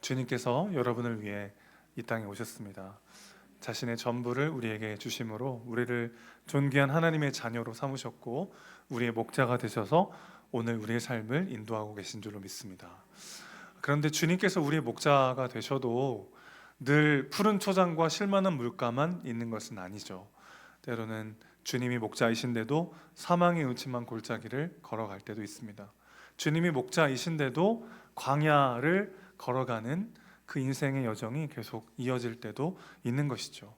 주님께서 여러분을 위해 이 땅에 오셨습니다. 자신의 전부를 우리에게 주심으로 우리를 존귀한 하나님의 자녀로 삼으셨고 우리의 목자가 되셔서 오늘 우리의 삶을 인도하고 계신 줄로 믿습니다. 그런데 주님께서 우리의 목자가 되셔도 늘 푸른 초장과 실만한 물가만 있는 것은 아니죠. 때로는 주님이 목자이신데도 사망의 음침한 골짜기를 걸어갈 때도 있습니다. 주님이 목자이신데도 광야를 걸어가는 그 인생의 여정이 계속 이어질 때도 있는 것이죠.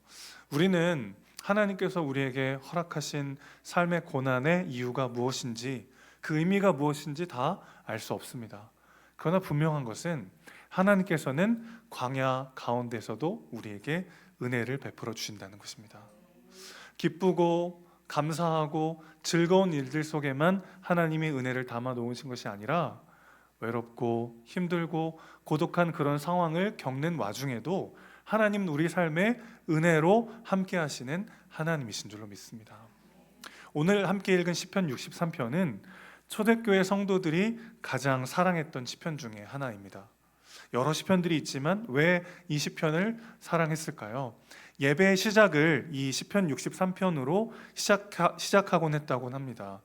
우리는 하나님께서 우리에게 허락하신 삶의 고난의 이유가 무엇인지, 그 의미가 무엇인지 다 알 수 없습니다. 그러나 분명한 것은 하나님께서는 광야 가운데서도 우리에게 은혜를 베풀어 주신다는 것입니다. 기쁘고 감사하고 즐거운 일들 속에만 하나님의 은혜를 담아 놓으신 것이 아니라 외롭고 힘들고 고독한 그런 상황을 겪는 와중에도 하나님은 우리 삶에 은혜로 함께 하시는 하나님이신 줄로 믿습니다. 오늘 함께 읽은 시편 63편은 초대교회 성도들이 가장 사랑했던 시편 중에 하나입니다. 여러 시편들이 있지만 왜 이 시편을 사랑했을까요? 예배의 시작을 이 시편 63편으로 시작하곤 했다곤 합니다.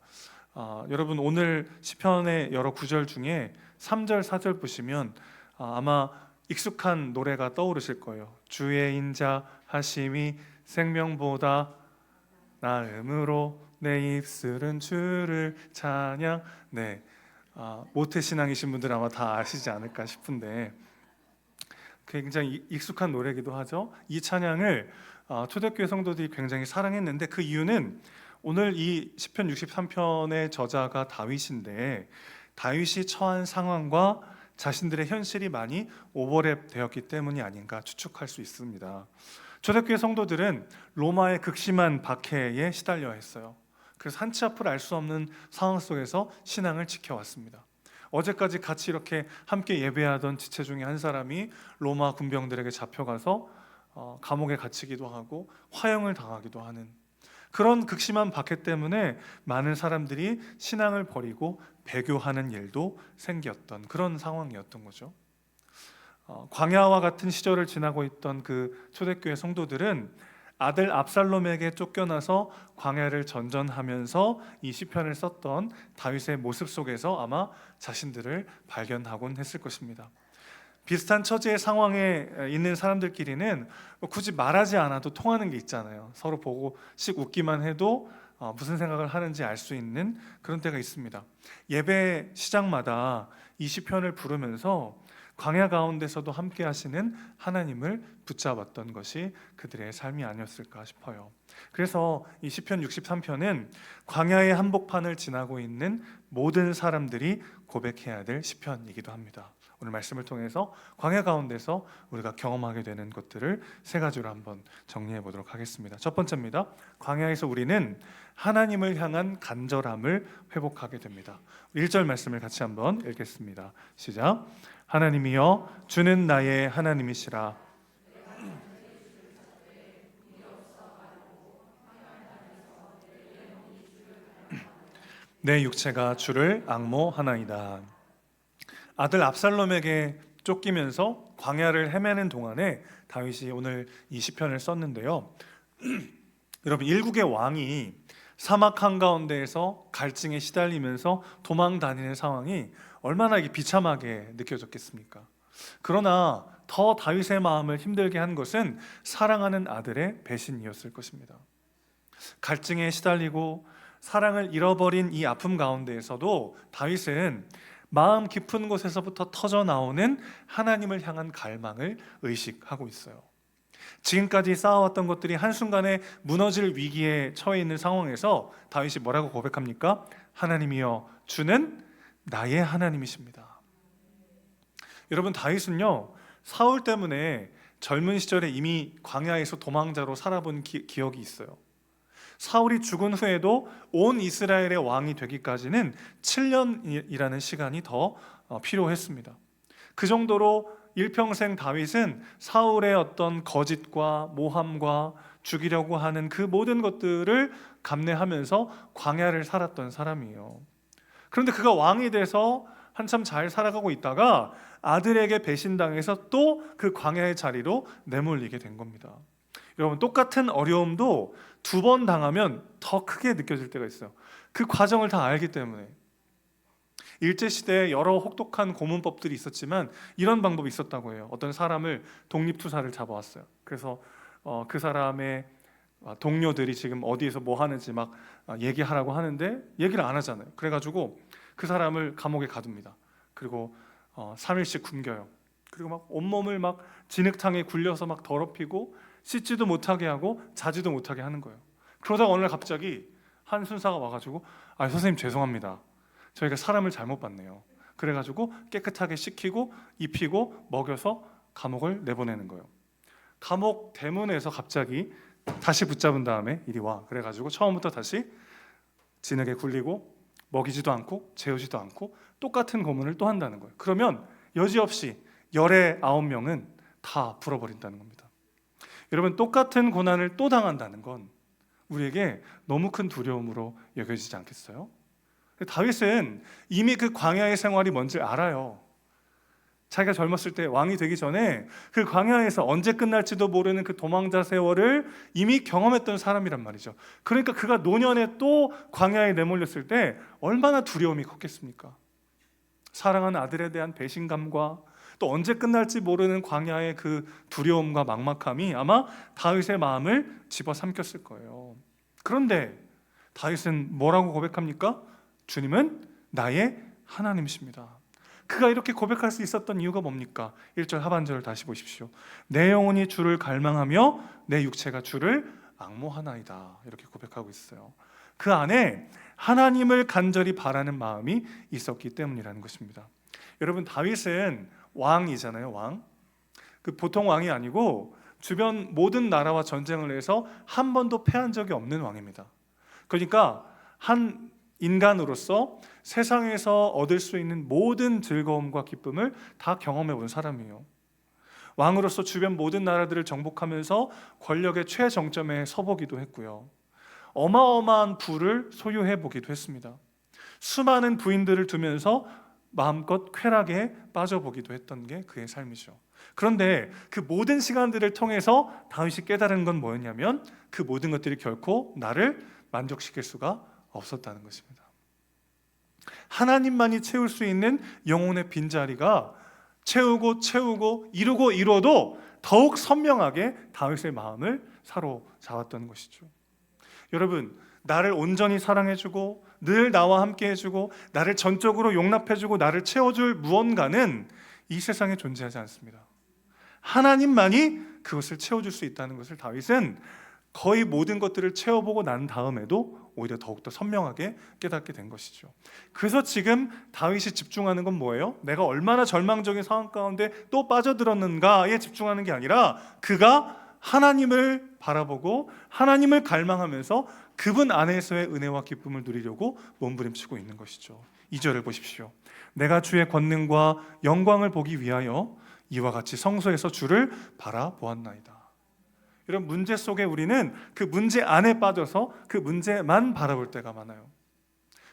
여러분 오늘 시편의 여러 구절 중에 3절, 4절 보시면 아마 익숙한 노래가 떠오르실 거예요. 주의 인자 하심이 생명보다 나음으로 내 입술은 주를 찬양. 네, 모태신앙이신 분들 아마 다 아시지 않을까 싶은데 굉장히 익숙한 노래이기도 하죠. 이 찬양을 초대교회 성도들이 굉장히 사랑했는데 그 이유는 오늘 이 시편 63편의 저자가 다윗인데 다윗이 처한 상황과 자신들의 현실이 많이 오버랩 되었기 때문이 아닌가 추측할 수 있습니다. 초대교회 성도들은 로마의 극심한 박해에 시달려 했어요. 그래서 한치 앞을 알 수 없는 상황 속에서 신앙을 지켜왔습니다. 어제까지 같이 이렇게 함께 예배하던 지체 중에 한 사람이 로마 군병들에게 잡혀가서 감옥에 갇히기도 하고 화형을 당하기도 하는 그런 극심한 박해 때문에 많은 사람들이 신앙을 버리고 배교하는 일도 생겼던 그런 상황이었던 거죠. 광야와 같은 시절을 지나고 있던 그 초대교회 성도들은 아들 압살롬에게 쫓겨나서 광야를 전전하면서 이 시편을 썼던 다윗의 모습 속에서 아마 자신들을 발견하곤 했을 것입니다. 비슷한 처지의 상황에 있는 사람들끼리는 굳이 말하지 않아도 통하는 게 있잖아요. 서로 보고 씩 웃기만 해도 무슨 생각을 하는지 알 수 있는 그런 때가 있습니다. 예배 시작마다 이 시편을 부르면서 광야 가운데서도 함께 하시는 하나님을 붙잡았던 것이 그들의 삶이 아니었을까 싶어요. 그래서 이 시편 63편은 광야의 한복판을 지나고 있는 모든 사람들이 고백해야 될 시편이기도 합니다. 오늘 말씀을 통해서 광야 가운데서 우리가 경험하게 되는 것들을 세 가지로 한번 정리해 보도록 하겠습니다. 첫 번째입니다. 광야에서 우리는 하나님을 향한 간절함을 회복하게 됩니다. 1절 말씀을 같이 한번 읽겠습니다. 시작. 하나님이여 주는 나의 하나님이시라. 내 육체가 주를 앙모하나이다. 아들 압살롬에게 쫓기면서 광야를 헤매는 동안에 다윗이 오늘 이 시편을 썼는데요. 여러분 일국의 왕이 사막 한가운데에서 갈증에 시달리면서 도망 다니는 상황이 얼마나 비참하게 느껴졌겠습니까? 그러나 더 다윗의 마음을 힘들게 한 것은 사랑하는 아들의 배신이었을 것입니다. 갈증에 시달리고 사랑을 잃어버린 이 아픔 가운데에서도 다윗은 마음 깊은 곳에서부터 터져 나오는 하나님을 향한 갈망을 의식하고 있어요. 지금까지 쌓아왔던 것들이 한순간에 무너질 위기에 처해 있는 상황에서 다윗이 뭐라고 고백합니까? 하나님이여 주는 나의 하나님이십니다. 여러분 다윗은요 사울 때문에 젊은 시절에 이미 광야에서 도망자로 살아본 기억이 있어요. 사울이 죽은 후에도 온 이스라엘의 왕이 되기까지는 7년이라는 시간이 더 필요했습니다. 그 정도로 일평생 다윗은 사울의 어떤 거짓과 모함과 죽이려고 하는 그 모든 것들을 감내하면서 광야를 살았던 사람이에요. 그런데 그가 왕이 돼서 한참 잘 살아가고 있다가 아들에게 배신당해서 또 그 광야의 자리로 내몰리게 된 겁니다. 여러분, 똑같은 어려움도 두 번 당하면 더 크게 느껴질 때가 있어요. 그 과정을 다 알기 때문에. 일제시대에 여러 혹독한 고문법들이 있었지만 이런 방법이 있었다고 해요. 어떤 사람을 독립투사를 잡아왔어요. 그래서 그 사람의 동료들이 지금 어디에서 뭐 하는지 막 얘기하라고 하는데 얘기를 안 하잖아요. 그래가지고 그 사람을 감옥에 가둡니다. 그리고 3일씩 굶겨요. 그리고 막 온몸을 막 진흙탕에 굴려서 막 더럽히고 씻지도 못하게 하고 자지도 못하게 하는 거예요. 그러다가 어느 날 갑자기 한 순사가 와가지고 선생님 죄송합니다. 저희가 사람을 잘못 봤네요. 그래가지고 깨끗하게 씻기고 입히고 먹여서 감옥을 내보내는 거예요. 감옥 대문에서 갑자기 다시 붙잡은 다음에 이리 와. 그래가지고 처음부터 다시 진흙에 굴리고 먹이지도 않고 재우지도 않고 똑같은 고문을 또 한다는 거예요. 그러면 여지없이 열의 9명은 다 불어버린다는 겁니다. 여러분, 똑같은 고난을 또 당한다는 건 우리에게 너무 큰 두려움으로 여겨지지 않겠어요? 다윗은 이미 그 광야의 생활이 뭔지 알아요. 자기가 젊었을 때 왕이 되기 전에 그 광야에서 언제 끝날지도 모르는 그 도망자 세월을 이미 경험했던 사람이란 말이죠. 그러니까 그가 노년에 또 광야에 내몰렸을 때 얼마나 두려움이 컸겠습니까? 사랑하는 아들에 대한 배신감과 또 언제 끝날지 모르는 광야의 그 두려움과 막막함이 아마 다윗의 마음을 집어삼켰을 거예요. 그런데 다윗은 뭐라고 고백합니까? 주님은 나의 하나님이십니다. 그가 이렇게 고백할 수 있었던 이유가 뭡니까? 1절 하반절을 다시 보십시오. 내 영혼이 주를 갈망하며 내 육체가 주를 앙모하나이다. 이렇게 고백하고 있어요. 그 안에 하나님을 간절히 바라는 마음이 있었기 때문이라는 것입니다. 여러분, 다윗은 왕이잖아요. 왕. 그 보통 왕이 아니고 주변 모든 나라와 전쟁을 해서 한 번도 패한 적이 없는 왕입니다. 그러니까 한 인간으로서 세상에서 얻을 수 있는 모든 즐거움과 기쁨을 다 경험해 본 사람이에요. 왕으로서 주변 모든 나라들을 정복하면서 권력의 최정점에 서보기도 했고요. 어마어마한 부를 소유해 보기도 했습니다. 수많은 부인들을 두면서 마음껏 쾌락에 빠져보기도 했던 게 그의 삶이죠. 그런데 그 모든 시간들을 통해서 다윗이 깨달은 건 뭐였냐면 그 모든 것들이 결코 나를 만족시킬 수가 없었다는 것입니다. 하나님만이 채울 수 있는 영혼의 빈자리가 채우고 이루고 이뤄도 더욱 선명하게 다윗의 마음을 사로잡았던 것이죠. 여러분, 나를 온전히 사랑해주고 늘 나와 함께 해주고 나를 전적으로 용납해주고 나를 채워줄 무언가는 이 세상에 존재하지 않습니다. 하나님만이 그것을 채워줄 수 있다는 것을 다윗은 거의 모든 것들을 채워보고 난 다음에도 오히려 더욱더 선명하게 깨닫게 된 것이죠. 그래서 지금 다윗이 집중하는 건 뭐예요? 내가 얼마나 절망적인 상황 가운데 또 빠져들었는가에 집중하는 게 아니라 그가 하나님을 바라보고 하나님을 갈망하면서 그분 안에서의 은혜와 기쁨을 누리려고 몸부림치고 있는 것이죠. 2절을 보십시오. 내가 주의 권능과 영광을 보기 위하여 이와 같이 성소에서 주를 바라보았나이다. 이런 문제 속에 우리는 그 문제 안에 빠져서 그 문제만 바라볼 때가 많아요.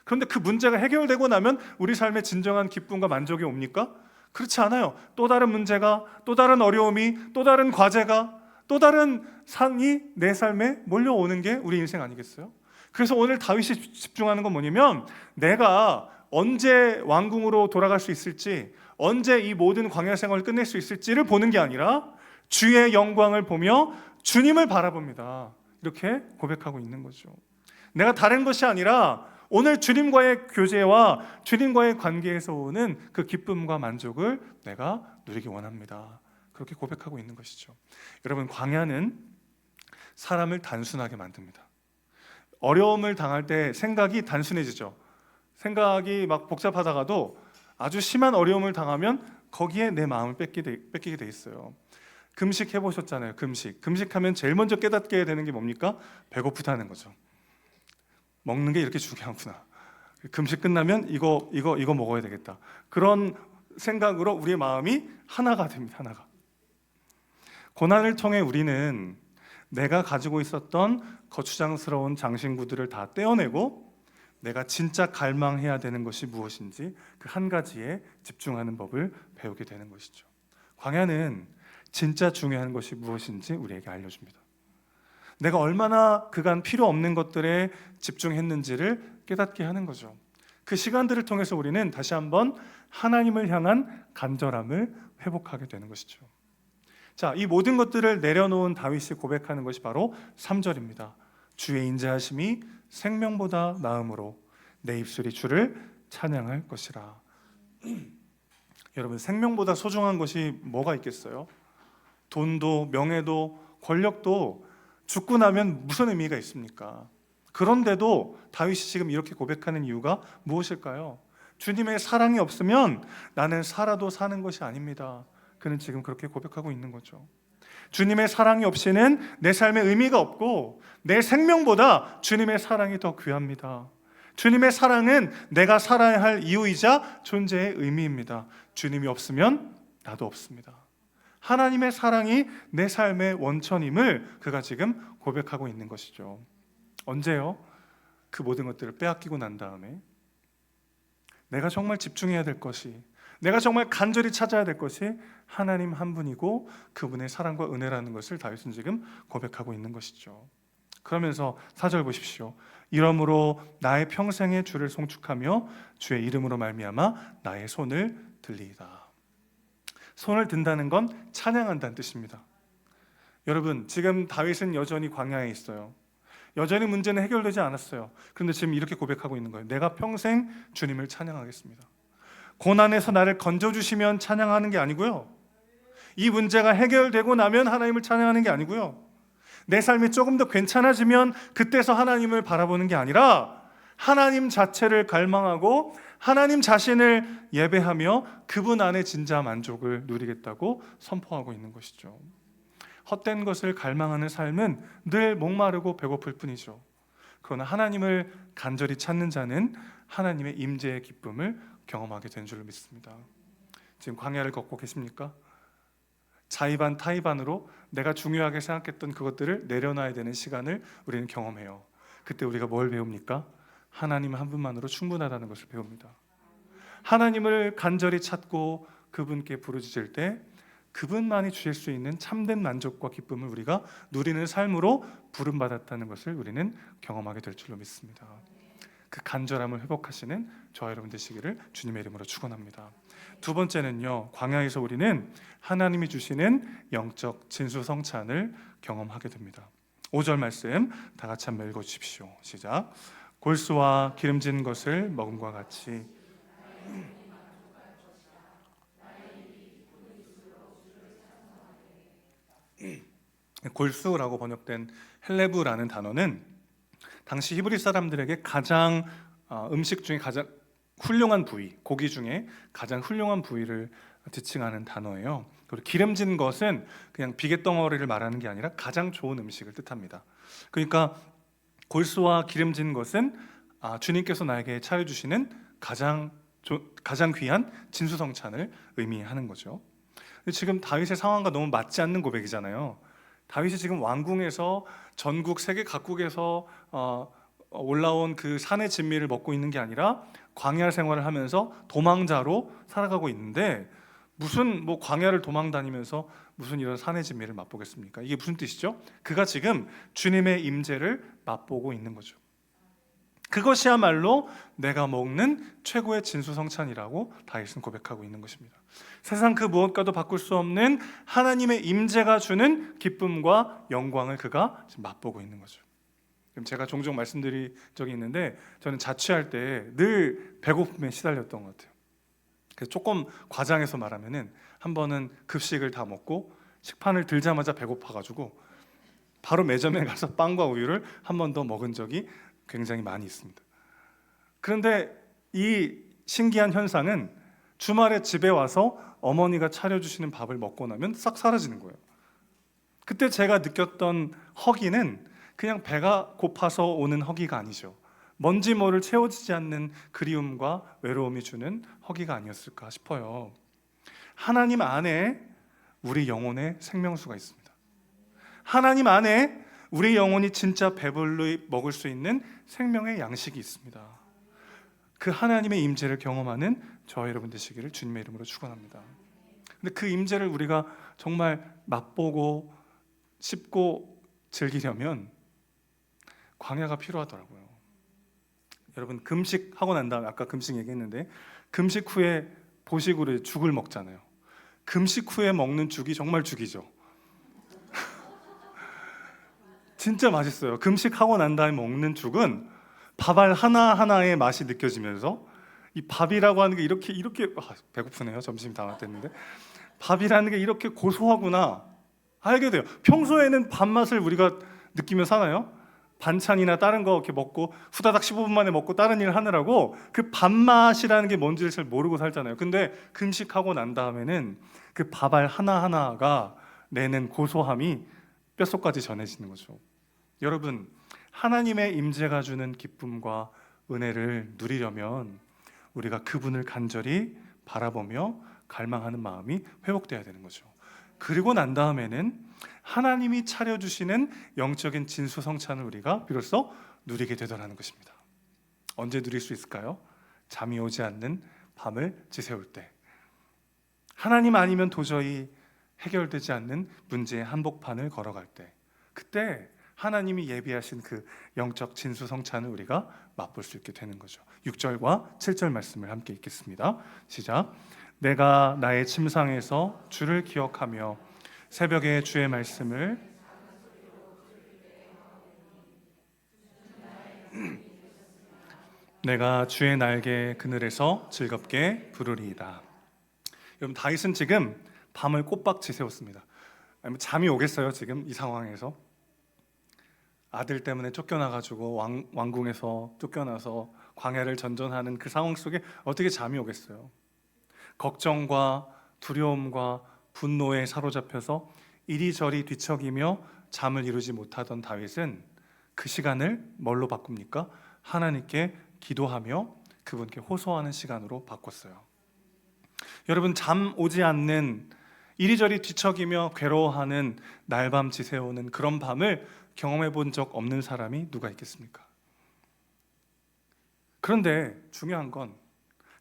그런데 그 문제가 해결되고 나면 우리 삶에 진정한 기쁨과 만족이 옵니까? 그렇지 않아요. 또 다른 문제가, 또 다른 어려움이, 또 다른 과제가, 또 다른 상이 내 삶에 몰려오는 게 우리 인생 아니겠어요? 그래서 오늘 다윗이 집중하는 건 뭐냐면 내가 언제 왕궁으로 돌아갈 수 있을지, 언제 이 모든 광야 생활을 끝낼 수 있을지를 보는 게 아니라 주의 영광을 보며 주님을 바라봅니다. 이렇게 고백하고 있는 거죠. 내가 다른 것이 아니라 오늘 주님과의 교제와 주님과의 관계에서 오는 그 기쁨과 만족을 내가 누리기 원합니다. 그렇게 고백하고 있는 것이죠. 여러분, 광야는 사람을 단순하게 만듭니다. 어려움을 당할 때 생각이 단순해지죠. 생각이 막 복잡하다가도 아주 심한 어려움을 당하면 거기에 내 마음을 뺏기게 돼 있어요. 금식 해보셨잖아요. 금식하면 제일 먼저 깨닫게 되는 게 뭡니까? 배고프다는 거죠. 먹는 게 이렇게 중요하구나. 금식 끝나면 이거 먹어야 되겠다. 그런 생각으로 우리의 마음이 하나가 됩니다. 하나가. 고난을 통해 우리는 내가 가지고 있었던 거추장스러운 장신구들을 다 떼어내고 내가 진짜 갈망해야 되는 것이 무엇인지 그 한 가지에 집중하는 법을 배우게 되는 것이죠. 광야는 진짜 중요한 것이 무엇인지 우리에게 알려줍니다. 내가 얼마나 그간 필요 없는 것들에 집중했는지를 깨닫게 하는 거죠. 그 시간들을 통해서 우리는 다시 한번 하나님을 향한 간절함을 회복하게 되는 것이죠. 자, 이 모든 것들을 내려놓은 다윗이 고백하는 것이 바로 3절입니다. 주의 인자하심이 생명보다 나음으로 내 입술이 주를 찬양할 것이라. 여러분, 생명보다 소중한 것이 뭐가 있겠어요? 돈도 명예도 권력도 죽고 나면 무슨 의미가 있습니까? 그런데도 다윗이 지금 이렇게 고백하는 이유가 무엇일까요? 주님의 사랑이 없으면 나는 살아도 사는 것이 아닙니다. 그는 지금 그렇게 고백하고 있는 거죠. 주님의 사랑이 없이는 내 삶에 의미가 없고 내 생명보다 주님의 사랑이 더 귀합니다. 주님의 사랑은 내가 살아야 할 이유이자 존재의 의미입니다. 주님이 없으면 나도 없습니다. 하나님의 사랑이 내 삶의 원천임을 그가 지금 고백하고 있는 것이죠. 언제요? 그 모든 것들을 빼앗기고 난 다음에 내가 정말 집중해야 될 것이, 내가 정말 간절히 찾아야 될 것이 하나님 한 분이고 그분의 사랑과 은혜라는 것을 다윗은 지금 고백하고 있는 것이죠. 그러면서 4절 보십시오. 이러므로 나의 평생에 주를 송축하며 주의 이름으로 말미암아 나의 손을 들리이다. 손을 든다는 건 찬양한다는 뜻입니다. 여러분, 지금 다윗은 여전히 광야에 있어요. 여전히 문제는 해결되지 않았어요. 그런데 지금 이렇게 고백하고 있는 거예요. 내가 평생 주님을 찬양하겠습니다. 고난에서 나를 건져주시면 찬양하는 게 아니고요, 이 문제가 해결되고 나면 하나님을 찬양하는 게 아니고요, 내 삶이 조금 더 괜찮아지면 그때서 하나님을 바라보는 게 아니라 하나님 자체를 갈망하고 하나님 자신을 예배하며 그분 안에 진짜 만족을 누리겠다고 선포하고 있는 것이죠. 헛된 것을 갈망하는 삶은 늘 목마르고 배고플 뿐이죠. 그러나 하나님을 간절히 찾는 자는 하나님의 임재의 기쁨을 경험하게 된 줄로 믿습니다. 지금 광야를 걷고 계십니까? 자의반 타의반으로 내가 중요하게 생각했던 그것들을 내려놔야 되는 시간을 우리는 경험해요. 그때 우리가 뭘 배웁니까? 하나님 한 분만으로 충분하다는 것을 배웁니다. 하나님을 간절히 찾고 그분께 부르짖을 때 그분만이 주실 수 있는 참된 만족과 기쁨을 우리가 누리는 삶으로 부름받았다는 것을 우리는 경험하게 될 줄로 믿습니다. 그 간절함을 회복하시는 저와 여러분 되시기를 주님의 이름으로 축원합니다. 두 번째는요, 광야에서 우리는 하나님이 주시는 영적 진수성찬을 경험하게 됩니다. 5절 말씀 다 같이 한번 읽어주십시오. 시작. 골수와 기름진 것을 먹음과 같이 골수라고 번역된 헬레브라는 단어는 당시 히브리 사람들에게 가장 음식 중에 가장 훌륭한 부위, 고기 중에 가장 훌륭한 부위를 지칭하는 단어예요. 그리고 기름진 것은 그냥 비계덩어리를 말하는 게 아니라 가장 좋은 음식을 뜻합니다. 그러니까 골수와 기름진 것은 주님께서 나에게 차려주시는 가장 귀한 진수성찬을 의미하는 거죠. 지금 다윗의 상황과 너무 맞지 않는 고백이잖아요. 다윗이 지금 왕궁에서 전국 세계 각국에서 올라온 그 산의 진미를 먹고 있는 게 아니라 광야 생활을 하면서 도망자로 살아가고 있는데 무슨 광야를 도망 다니면서 무슨 이런 산의 진미를 맛보겠습니까? 이게 무슨 뜻이죠? 그가 지금 주님의 임재를 맛보고 있는 거죠. 그것이야말로 내가 먹는 최고의 진수성찬이라고 다윗은 고백하고 있는 것입니다. 세상 그 무엇과도 바꿀 수 없는 하나님의 임재가 주는 기쁨과 영광을 그가 지금 맛보고 있는 거죠. 제가 종종 말씀드린 적이 있는데 저는 자취할 때 늘 배고픔에 시달렸던 것 같아요. 그래서 조금 과장해서 말하면은 한 번은 급식을 다 먹고 식판을 들자마자 배고파가지고 바로 매점에 가서 빵과 우유를 한 번 더 먹은 적이 굉장히 많이 있습니다. 그런데 이 신기한 현상은 주말에 집에 와서 어머니가 차려주시는 밥을 먹고 나면 싹 사라지는 거예요. 그때 제가 느꼈던 허기는 그냥 배가 고파서 오는 허기가 아니죠. 뭔지 모를 채워지지 않는 그리움과 외로움이 주는 허기가 아니었을까 싶어요. 하나님 안에 우리 영혼의 생명수가 있습니다. 하나님 안에 우리 영혼이 진짜 배불리 먹을 수 있는 생명의 양식이 있습니다. 그 하나님의 임재를 경험하는 저와 여러분 되시기를 주님의 이름으로 축원합니다. 근데 그 임재를 우리가 정말 맛보고 씹고 즐기려면 광야가 필요하더라고요. 여러분 금식하고 난 다음에 아까 금식 얘기했는데 금식 후에 보식으로 죽을 먹잖아요. 금식 후에 먹는 죽이 정말 죽이죠. 진짜 맛있어요. 금식하고 난 다음에 먹는 죽은 밥알 하나하나의 맛이 느껴지면서 이 밥이라고 하는 게 이렇게 배고프네요. 점심이 다 됐는데 밥이라는 게 이렇게 고소하구나 알게 돼요. 평소에는 밥맛을 우리가 느끼며 사나요? 반찬이나 다른 거 이렇게 먹고 후다닥 15분 만에 먹고 다른 일 하느라고 그 밥맛이라는 게 뭔지를 잘 모르고 살잖아요. 근데 금식하고 난 다음에는 그 밥알 하나하나가 내는 고소함이 뼛속까지 전해지는 거죠. 여러분, 하나님의 임재가 주는 기쁨과 은혜를 누리려면 우리가 그분을 간절히 바라보며 갈망하는 마음이 회복돼야 되는 거죠. 그리고 난 다음에는 하나님이 차려주시는 영적인 진수성찬을 우리가 비로소 누리게 되더라는 것입니다. 언제 누릴 수 있을까요? 잠이 오지 않는 밤을 지새울 때, 하나님 아니면 도저히 해결되지 않는 문제의 한복판을 걸어갈 때, 그때 하나님이 예비하신 그 영적 진수성찬을 우리가 맛볼 수 있게 되는 거죠. 6절과 7절 말씀을 함께 읽겠습니다. 시작. 내가 나의 침상에서 주를 기억하며 새벽에 주의 말씀을 내가 주의 날개 그늘에서 즐겁게 부르리이다. 여러분, 다윗은 지금 밤을 꼬박 지새웠습니다. 잠이 오겠어요? 지금 이 상황에서 아들 때문에 쫓겨나가지고 왕궁에서 쫓겨나서 광야를 전전하는 그 상황 속에 어떻게 잠이 오겠어요? 걱정과 두려움과 분노에 사로잡혀서 이리저리 뒤척이며 잠을 이루지 못하던 다윗은 그 시간을 뭘로 바꿉니까? 하나님께 기도하며 그분께 호소하는 시간으로 바꿨어요. 여러분, 잠 오지 않는 이리저리 뒤척이며 괴로워하는 날밤 지새우는 그런 밤을 경험해 본 적 없는 사람이 누가 있겠습니까? 그런데 중요한 건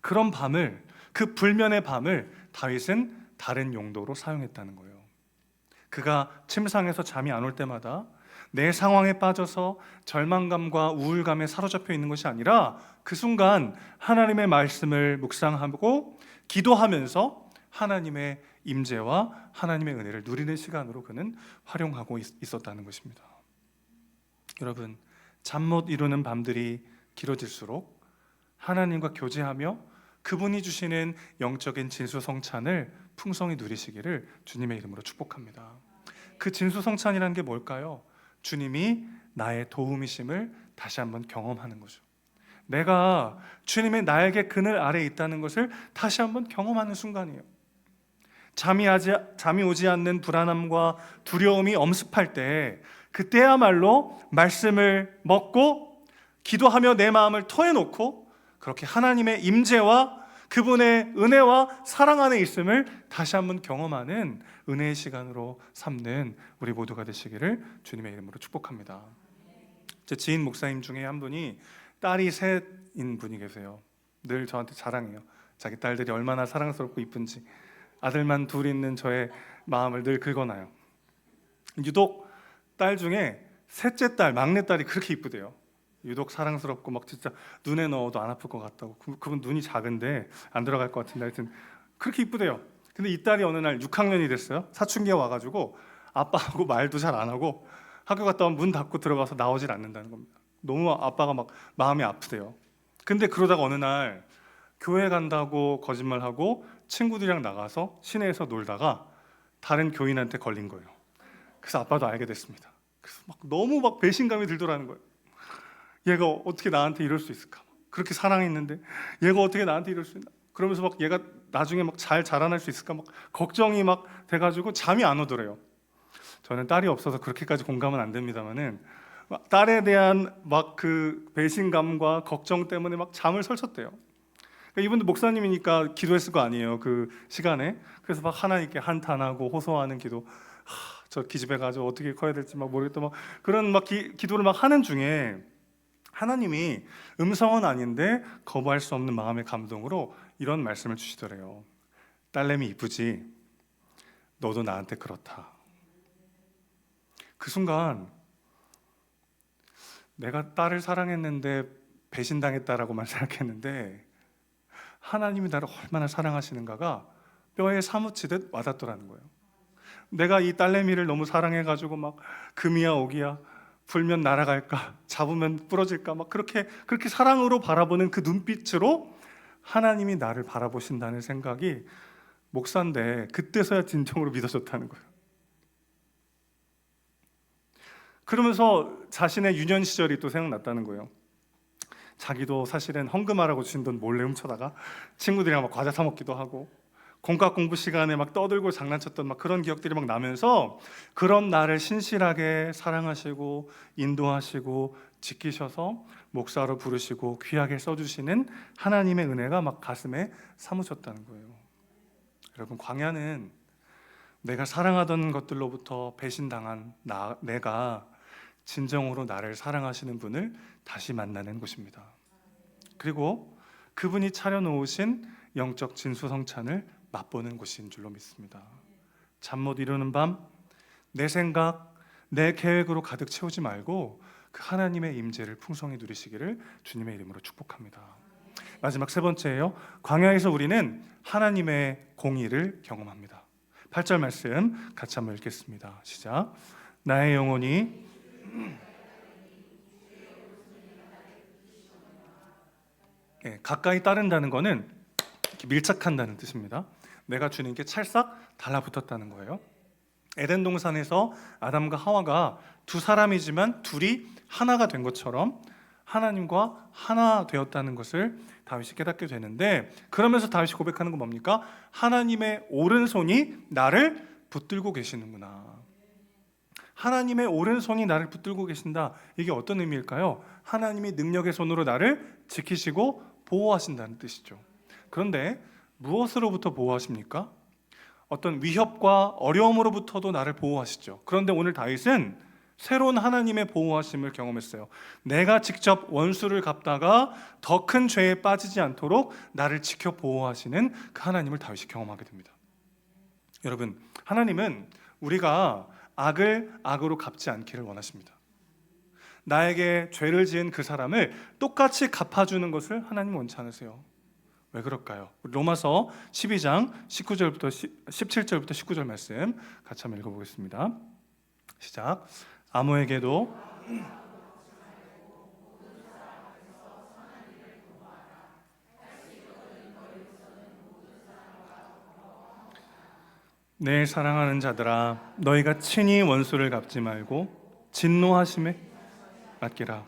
그런 밤을, 그 불면의 밤을 다윗은 다른 용도로 사용했다는 거예요. 그가 침상에서 잠이 안 올 때마다 내 상황에 빠져서 절망감과 우울감에 사로잡혀 있는 것이 아니라 그 순간 하나님의 말씀을 묵상하고 기도하면서 하나님의 임재와 하나님의 은혜를 누리는 시간으로 그는 활용하고 있었다는 것입니다. 여러분, 잠 못 이루는 밤들이 길어질수록 하나님과 교제하며 그분이 주시는 영적인 진수성찬을 풍성히 누리시기를 주님의 이름으로 축복합니다. 그 진수성찬이라는 게 뭘까요? 주님이 나의 도움이심을 다시 한번 경험하는 거죠. 내가 주님의 날개 그늘 아래에 있다는 것을 다시 한번 경험하는 순간이에요. 잠이 오지 않는 불안함과 두려움이 엄습할 때, 그때야말로 말씀을 먹고 기도하며 내 마음을 토해놓고 그렇게 하나님의 임재와 그분의 은혜와 사랑 안에 있음을 다시 한번 경험하는 은혜의 시간으로 삼는 우리 모두가 되시기를 주님의 이름으로 축복합니다. 제 지인 목사님 중에 한 분이 딸이 셋인 분이 계세요. 늘 저한테 자랑해요. 자기 딸들이 얼마나 사랑스럽고 이쁜지. 아들만 둘 있는 저의 마음을 늘 긁어놔요. 유독 딸 중에 셋째 딸, 막내 딸이 그렇게 이쁘대요. 유독 사랑스럽고 막 진짜 눈에 넣어도 안 아플 것 같다고. 그분 눈이 작은데 안 들어갈 것 같은데 하여튼 그렇게 이쁘대요. 근데 이 딸이 어느 날 6학년이 됐어요. 사춘기가 와가지고 아빠하고 말도 잘 안 하고 학교 갔다 오면 문 닫고 들어가서 나오질 않는다는 겁니다. 너무 아빠가 막 마음이 아프대요. 근데 그러다가 어느 날 교회 간다고 거짓말하고 친구들이랑 나가서 시내에서 놀다가 다른 교인한테 걸린 거예요. 그래서 아빠도 알게 됐습니다. 그래서 막 너무 막 배신감이 들더라는 거예요. 얘가 어떻게 나한테 이럴 수 있을까? 그렇게 사랑했는데 얘가 어떻게 나한테 이럴 수 있나? 그러면서 막 얘가 나중에 막 잘 자라날 수 있을까? 막 걱정이 막 돼가지고 잠이 안 오더래요. 저는 딸이 없어서 그렇게까지 공감은 안 됩니다만은 딸에 대한 막 그 배신감과 걱정 때문에 막 잠을 설쳤대요. 이분도 목사님이니까 기도했을 거 아니에요, 그 시간에. 그래서 막 하나님께 한탄하고 호소하는 기도. 저 기집애 가지고 어떻게 커야 될지 막 모르겠다 막 그런 막 기도를 막 하는 중에 하나님이 음성은 아닌데 거부할 수 없는 마음의 감동으로 이런 말씀을 주시더래요. 딸내미 이쁘지? 너도 나한테 그렇다. 그 순간 내가 딸을 사랑했는데 배신당했다라고만 생각했는데 하나님이 나를 얼마나 사랑하시는가가 뼈에 사무치듯 와닿더라는 거예요. 내가 이 딸내미를 너무 사랑해가지고 막 금이야 오기야 불면 날아갈까 잡으면 부러질까 막 그렇게 사랑으로 바라보는 그 눈빛으로 하나님이 나를 바라보신다는 생각이 목사인데 그때서야 진정으로 믿어졌다는 거예요. 그러면서 자신의 유년 시절이 또 생각났다는 거예요. 자기도 사실은 헌금하라고 주신 돈 몰래 훔쳐다가 친구들이랑 막 과자 사 먹기도 하고 공과 공부 시간에 막 떠들고 장난쳤던 막 그런 기억들이 막 나면서 그런 나를 신실하게 사랑하시고 인도하시고 지키셔서 목사로 부르시고 귀하게 써주시는 하나님의 은혜가 막 가슴에 사무쳤다는 거예요. 여러분, 광야는 내가 사랑하던 것들로부터 배신당한 내가 진정으로 나를 사랑하시는 분을 다시 만나는 곳입니다. 그리고 그분이 차려놓으신 영적 진수성찬을 맛보는 곳인 줄로 믿습니다. 잠 못 이루는 밤, 내 생각, 내 계획으로 가득 채우지 말고 그 하나님의 임재를 풍성히 누리시기를 주님의 이름으로 축복합니다. 마지막 세 번째예요. 광야에서 우리는 하나님의 공의를 경험합니다. 8절 말씀 같이 한번 읽겠습니다. 시작. 나의 영혼이 가까이 따른다는 것은 밀착한다는 뜻입니다. 내가 주님께 찰싹 달라붙었다는 거예요. 에덴 동산에서 아담과 하와가 두 사람이지만 둘이 하나가 된 것처럼 하나님과 하나 되었다는 것을 다윗이 깨닫게 되는데, 그러면서 다윗이 고백하는 건 뭡니까? 하나님의 오른손이 나를 붙들고 계시는구나. 하나님의 오른손이 나를 붙들고 계신다. 이게 어떤 의미일까요? 하나님이 능력의 손으로 나를 지키시고 보호하신다는 뜻이죠. 그런데 무엇으로부터 보호하십니까? 어떤 위협과 어려움으로부터도 나를 보호하시죠. 그런데 오늘 다윗은 새로운 하나님의 보호하심을 경험했어요. 내가 직접 원수를 갚다가 더 큰 죄에 빠지지 않도록 나를 지켜 보호하시는 그 하나님을 다윗이 경험하게 됩니다. 여러분, 하나님은 우리가 악을 악으로 갚지 않기를 원하십니다. 나에게 죄를 지은 그 사람을 똑같이 갚아주는 것을 하나님 원치 않으세요. 왜 그럴까요? 로마서 12장 19절부터 17절부터 19절 말씀 같이 한번 읽어보겠습니다. 시작. 아무에게도 내 사랑하는 자들아, 너희가 친히 원수를 갚지 말고 진노하심에 맡기라.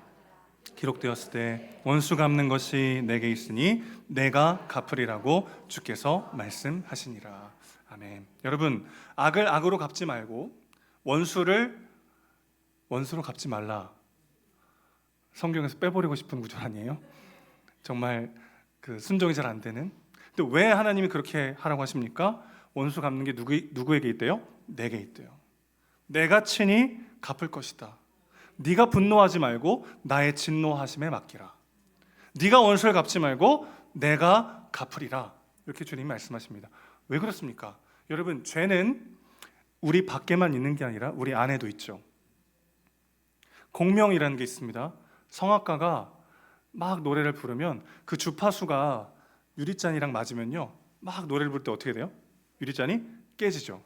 기록되었을 때 원수 갚는 것이 내게 있으니 내가 갚으리라고 주께서 말씀하시니라. 아멘. 여러분, 악을 악으로 갚지 말고 원수를 원수로 갚지 말라. 성경에서 빼버리고 싶은 구절 아니에요? 정말 그 순종이 잘 안 되는. 근데 왜 하나님이 그렇게 하라고 하십니까? 원수 갚는 게 누구에게 있대요? 내게 있대요. 내가 친히 갚을 것이다. 네가 분노하지 말고 나의 진노하심에 맡기라. 네가 원수를 갚지 말고 내가 갚으리라. 이렇게 주님이 말씀하십니다. 왜 그렇습니까? 여러분, 죄는 우리 밖에만 있는 게 아니라 우리 안에도 있죠. 공명이라는 게 있습니다. 성악가가 막 노래를 부르면 그 주파수가 유리잔이랑 맞으면요, 막 노래를 부를 때 어떻게 돼요? 유리잔이 깨지죠.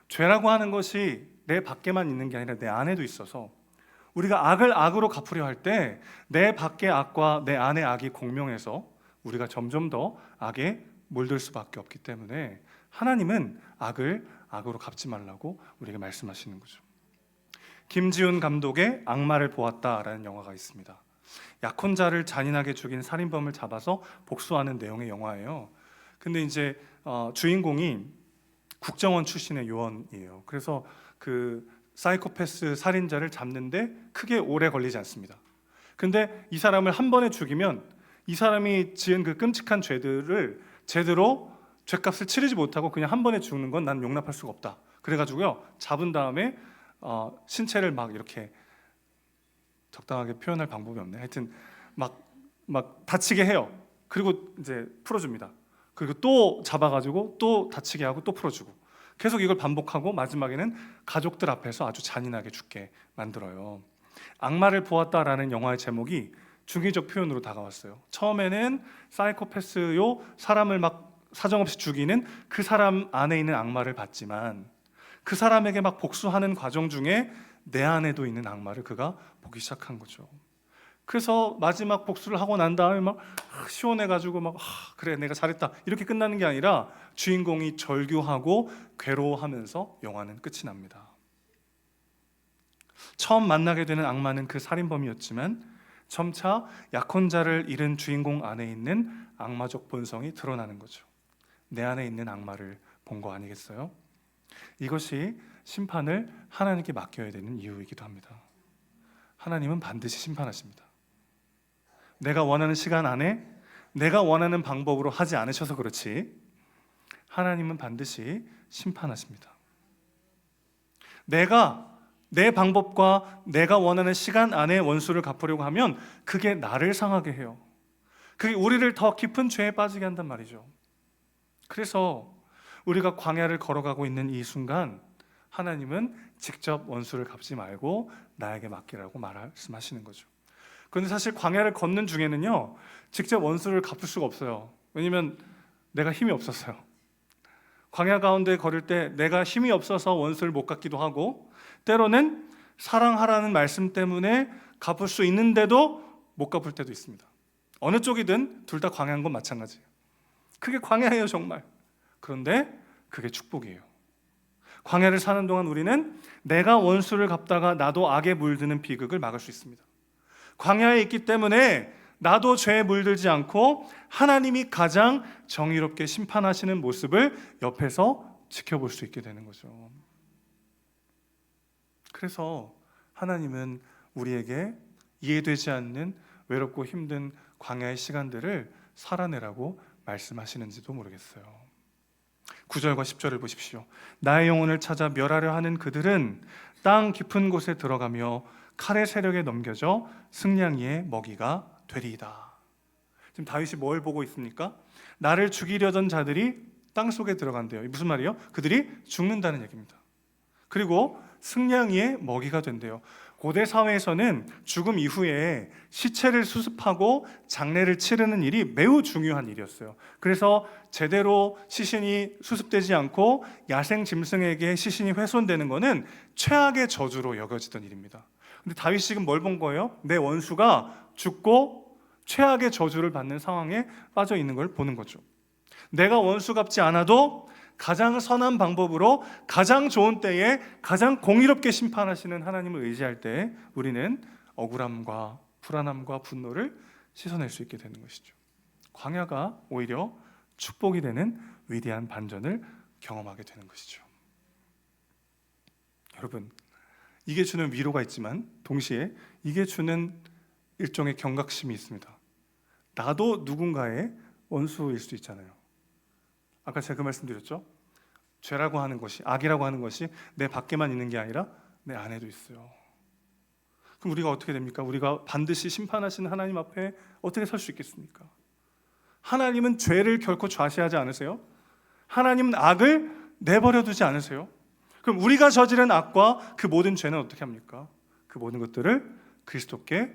죄라고 하는 것이 내 밖에만 있는 게 아니라 내 안에도 있어서 우리가 악을 악으로 갚으려 할 때 내 밖의 악과 내 안의 악이 공명해서 우리가 점점 더 악에 물들 수밖에 없기 때문에 하나님은 악을 악으로 갚지 말라고 우리에게 말씀하시는 거죠. 김지훈 감독의 악마를 보았다라는 영화가 있습니다. 약혼자를 잔인하게 죽인 살인범을 잡아서 복수하는 내용의 영화예요. 근데 이제 주인공이 국정원 출신의 요원이에요. 그래서 그 사이코패스 살인자를 잡는데 크게 오래 걸리지 않습니다. 근데 이 사람을 한 번에 죽이면 이 사람이 지은 그 끔찍한 죄들을 제대로 죄값을 치르지 못하고 그냥 한 번에 죽는 건 난 용납할 수가 없다. 그래가지고요, 잡은 다음에 신체를 막 이렇게 적당하게 표현할 방법이 없네. 하여튼 막 다치게 해요. 그리고 이제 풀어줍니다. 그리고 또 잡아가지고 또 다치게 하고 또 풀어주고, 계속 이걸 반복하고 마지막에는 가족들 앞에서 아주 잔인하게 죽게 만들어요. 악마를 보았다라는 영화의 제목이 중의적 표현으로 다가왔어요. 처음에는 사이코패스요, 사람을 막 사정없이 죽이는 그 사람 안에 있는 악마를 봤지만, 그 사람에게 막 복수하는 과정 중에 내 안에도 있는 악마를 그가 보기 시작한 거죠. 그래서 마지막 복수를 하고 난 다음에 막 시원해가지고 막 그래 내가 잘했다 이렇게 끝나는 게 아니라 주인공이 절규하고 괴로워하면서 영화는 끝이 납니다. 처음 만나게 되는 악마는 그 살인범이었지만 점차 약혼자를 잃은 주인공 안에 있는 악마적 본성이 드러나는 거죠. 내 안에 있는 악마를 본 거 아니겠어요? 이것이 심판을 하나님께 맡겨야 되는 이유이기도 합니다. 하나님은 반드시 심판하십니다. 내가 원하는 시간 안에 내가 원하는 방법으로 하지 않으셔서 그렇지 하나님은 반드시 심판하십니다. 내가 내 방법과 내가 원하는 시간 안에 원수를 갚으려고 하면 그게 나를 상하게 해요. 그게 우리를 더 깊은 죄에 빠지게 한단 말이죠. 그래서 우리가 광야를 걸어가고 있는 이 순간 하나님은 직접 원수를 갚지 말고 나에게 맡기라고 말씀하시는 거죠. 그런데 사실 광야를 걷는 중에는요, 직접 원수를 갚을 수가 없어요. 왜냐면 내가 힘이 없었어요. 광야 가운데 걸을 때 내가 힘이 없어서 원수를 못 갚기도 하고, 때로는 사랑하라는 말씀 때문에 갚을 수 있는데도 못 갚을 때도 있습니다. 어느 쪽이든 둘 다 광야인 건 마찬가지예요. 그게 광야예요, 정말. 그런데 그게 축복이에요. 광야를 사는 동안 우리는 내가 원수를 갚다가 나도 악에 물드는 비극을 막을 수 있습니다. 광야에 있기 때문에 나도 죄에 물들지 않고 하나님이 가장 정의롭게 심판하시는 모습을 옆에서 지켜볼 수 있게 되는 거죠. 그래서 하나님은 우리에게 이해되지 않는 외롭고 힘든 광야의 시간들을 살아내라고 말씀하시는지도 모르겠어요. 9절과 10절을 보십시오. 나의 영혼을 찾아 멸하려 하는 그들은 땅 깊은 곳에 들어가며 칼의 세력에 넘겨져 승냥이의 먹이가 되리이다. 지금 다윗이 뭘 보고 있습니까? 나를 죽이려던 자들이 땅 속에 들어간대요. 무슨 말이에요? 그들이 죽는다는 얘기입니다. 그리고 승냥이의 먹이가 된대요. 고대 사회에서는 죽음 이후에 시체를 수습하고 장례를 치르는 일이 매우 중요한 일이었어요. 그래서 제대로 시신이 수습되지 않고 야생 짐승에게 시신이 훼손되는 것은 최악의 저주로 여겨지던 일입니다. 근데 다윗이 지금 뭘 본 거예요? 내 원수가 죽고 최악의 저주를 받는 상황에 빠져 있는 걸 보는 거죠. 내가 원수 갚지 않아도 가장 선한 방법으로 가장 좋은 때에 가장 공의롭게 심판하시는 하나님을 의지할 때 우리는 억울함과 불안함과 분노를 씻어낼 수 있게 되는 것이죠. 광야가 오히려 축복이 되는 위대한 반전을 경험하게 되는 것이죠. 여러분, 이게 주는 위로가 있지만 동시에 이게 주는 일종의 경각심이 있습니다. 나도 누군가의 원수일 수 있잖아요. 아까 제가 그 말씀드렸죠? 죄라고 하는 것이, 악이라고 하는 것이 내 밖에만 있는 게 아니라 내 안에도 있어요. 그럼 우리가 어떻게 됩니까? 우리가 반드시 심판하시는 하나님 앞에 어떻게 설 수 있겠습니까? 하나님은 죄를 결코 좌시하지 않으세요? 하나님은 악을 내버려 두지 않으세요? 그럼 우리가 저지른 악과 그 모든 죄는 어떻게 합니까? 그 모든 것들을 그리스도께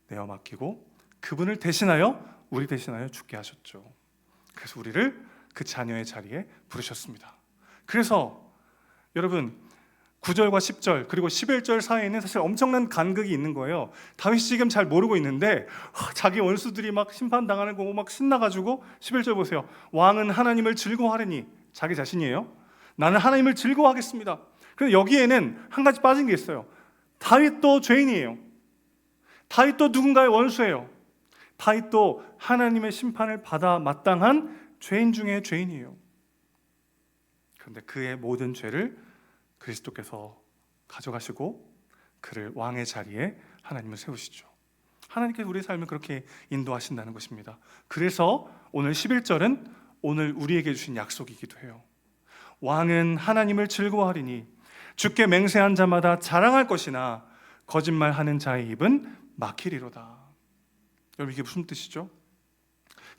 내어 맡기고 그분을 대신하여 우리 대신하여 죽게 하셨죠. 그래서 우리를 그 자녀의 자리에 부르셨습니다. 그래서 여러분 9절과 10절 그리고 11절 사이에는 사실 엄청난 간극이 있는 거예요. 다윗이 지금 잘 모르고 있는데 자기 원수들이 막 심판당하는 거 막 신나가지고 11절 보세요. 왕은 하나님을 즐거워하리니, 자기 자신이에요. 나는 하나님을 즐거워하겠습니다. 그런데 여기에는 한 가지 빠진 게 있어요. 다윗도 죄인이에요. 다윗도 누군가의 원수예요. 다윗도 하나님의 심판을 받아 마땅한 죄인 중에 죄인이에요. 그런데 그의 모든 죄를 그리스도께서 가져가시고 그를 왕의 자리에 하나님을 세우시죠. 하나님께서 우리의 삶을 그렇게 인도하신다는 것입니다. 그래서 오늘 11절은 오늘 우리에게 주신 약속이기도 해요. 왕은 하나님을 즐거워하리니 주께 맹세한 자마다 자랑할 것이나 거짓말하는 자의 입은 막히리로다. 여러분, 이게 무슨 뜻이죠?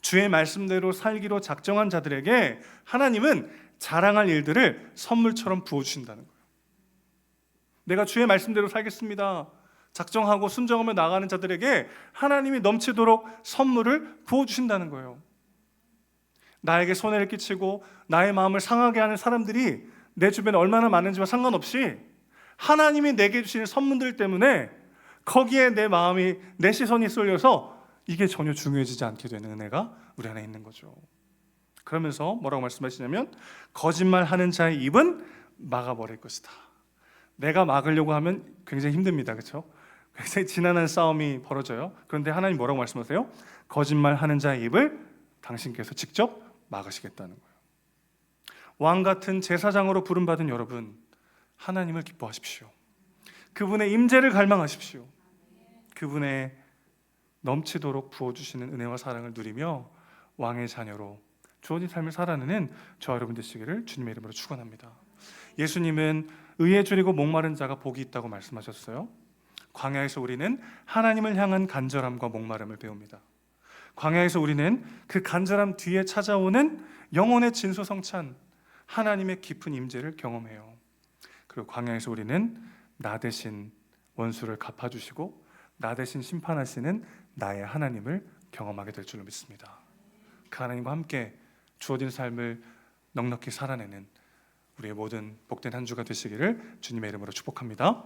주의 말씀대로 살기로 작정한 자들에게 하나님은 자랑할 일들을 선물처럼 부어주신다는 거예요. 내가 주의 말씀대로 살겠습니다 작정하고 순종하며 나가는 자들에게 하나님이 넘치도록 선물을 부어주신다는 거예요. 나에게 손해를 끼치고 나의 마음을 상하게 하는 사람들이 내 주변에 얼마나 많은지와 상관없이 하나님이 내게 주시는 선물들 때문에 거기에 내 마음이, 내 시선이 쏠려서 이게 전혀 중요해지지 않게 되는 은혜가 우리 안에 있는 거죠. 그러면서 뭐라고 말씀하시냐면 거짓말하는 자의 입은 막아버릴 것이다. 내가 막으려고 하면 굉장히 힘듭니다. 그렇죠? 굉장히 지난한 싸움이 벌어져요. 그런데 하나님 뭐라고 말씀하세요? 거짓말하는 자의 입을 당신께서 직접 막으시겠다는 거예요. 왕 같은 제사장으로 부름받은 여러분, 하나님을 기뻐하십시오. 그분의 임재를 갈망하십시오. 그분의 넘치도록 부어주시는 은혜와 사랑을 누리며 왕의 자녀로 주어진 삶을 살아내는 저와 여러분 되시기를 주님의 이름으로 축원합니다. 예수님은 의에 줄이고 목마른 자가 복이 있다고 말씀하셨어요. 광야에서 우리는 하나님을 향한 간절함과 목마름을 배웁니다. 광야에서 우리는 그 간절함 뒤에 찾아오는 영혼의 진소성찬 하나님의 깊은 임재를 경험해요. 그리고 광야에서 우리는 나 대신 원수를 갚아주시고 나 대신 심판하시는 나의 하나님을 경험하게 될 줄로 믿습니다. 그 하나님과 함께 주어진 삶을 넉넉히 살아내는 우리의 모든 복된 한 주가 되시기를 주님의 이름으로 축복합니다.